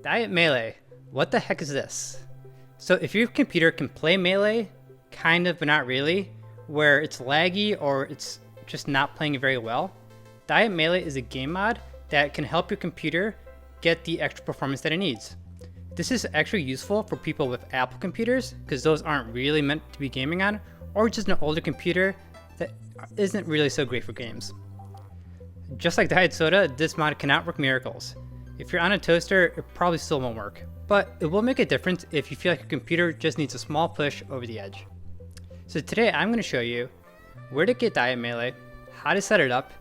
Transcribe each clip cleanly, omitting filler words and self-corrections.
Diet Melee. What the heck is this? So if your computer can play Melee, kind of but not really, where it's laggy or it's just not playing very well, Diet Melee is a game mod that can help your computer get the extra performance that it needs. This is actually useful for people with Apple computers because those aren't really meant to be gaming on, or just an older computer that isn't really so great for games. Just like Diet Soda, this mod cannot work miracles. If you're on a toaster, it probably still won't work, but it will make a difference if you feel like your computer just needs a small push over the edge. So today I'm going to show you where to get Diet Melee, how to set it up,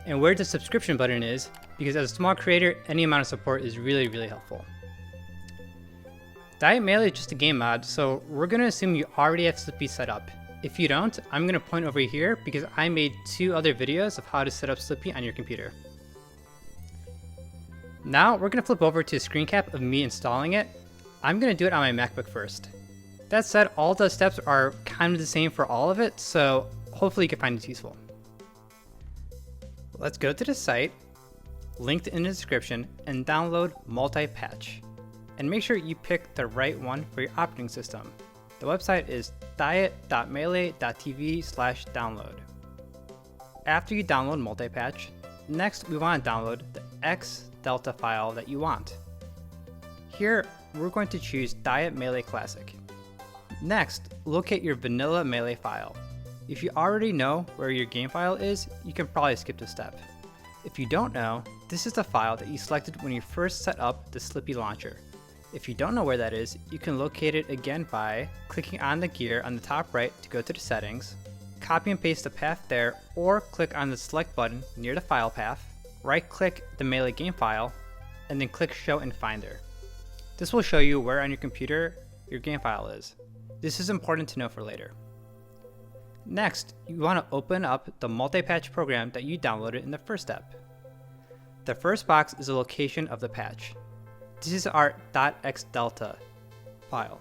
and where the subscription button is, because as a small creator, any amount of support is really helpful. Diet Melee is just a game mod, so we're going to assume you already have Slippy set up. If you don't, I'm going to point over here because I made 2 other videos of how to set up Slippy on your computer. Now we're going to flip over to a screen cap of me installing it. I'm going to do it on my MacBook first. That said, all the steps are kind of the same for all of it, so hopefully you can find it useful. Let's go to the site, linked in the description, and download multi-patch. And make sure you pick the right one for your operating system. The website is diet.melee.tv/download. After you download multi-patch, next we want to download the X-Delta file that you want. Here, we're going to choose Diet Melee Classic. Next, locate your vanilla Melee file. If you already know where your game file is, you can probably skip this step. If you don't know, this is the file that you selected when you first set up the Slippy launcher. If you don't know where that is, you can locate it again by clicking on the gear on the top right to go to the settings, copy and paste the path there, or click on the select button near the file path, right click the Melee game file, and then click Show in Finder. This will show you where on your computer your game file is. This is important to know for later. Next, you want to open up the multi-patch program that you downloaded in the first step. The first box is the location of the patch. This is our .xdelta file.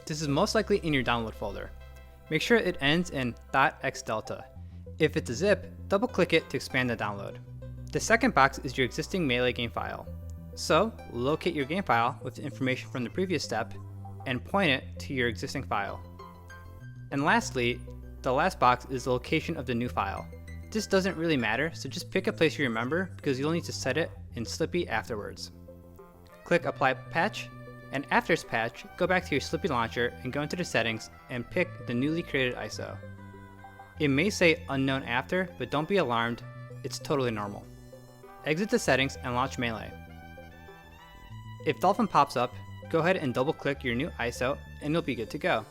This is most likely in your download folder. Make sure it ends in .xdelta. If it's a zip, double click it to expand the download. The second box is your existing Melee game file. So, locate your game file with the information from the previous step and point it to your existing file. And lastly, the last box is the location of the new file. This doesn't really matter, so just pick a place you remember because you'll need to set it in Slippy afterwards. Click Apply Patch, and after it's patched, go back to your Slippy launcher and go into the settings and pick the newly created ISO. It may say unknown after, but don't be alarmed, it's totally normal. Exit the settings and launch Melee. If Dolphin pops up, go ahead and double click your new ISO and you'll be good to go.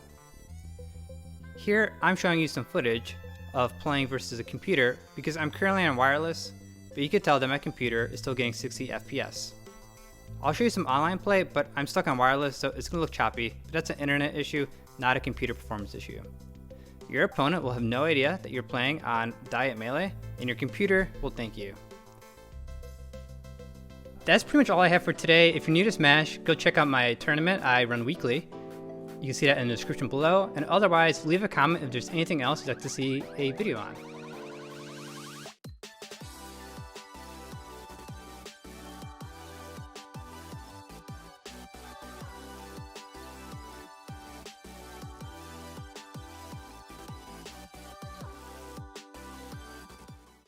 Here I'm showing you some footage of playing versus a computer because I'm currently on wireless, but you can tell that my computer is still getting 60 FPS. I'll show you some online play, but I'm stuck on wireless, so it's going to look choppy, but that's an internet issue, not a computer performance issue. Your opponent will have no idea that you're playing on Diet Melee, and your computer will thank you. That's pretty much all I have for today. If you're new to Smash, go check out my tournament I run weekly. You can see that in the description below, and otherwise leave a comment if there's anything else you'd like to see a video on.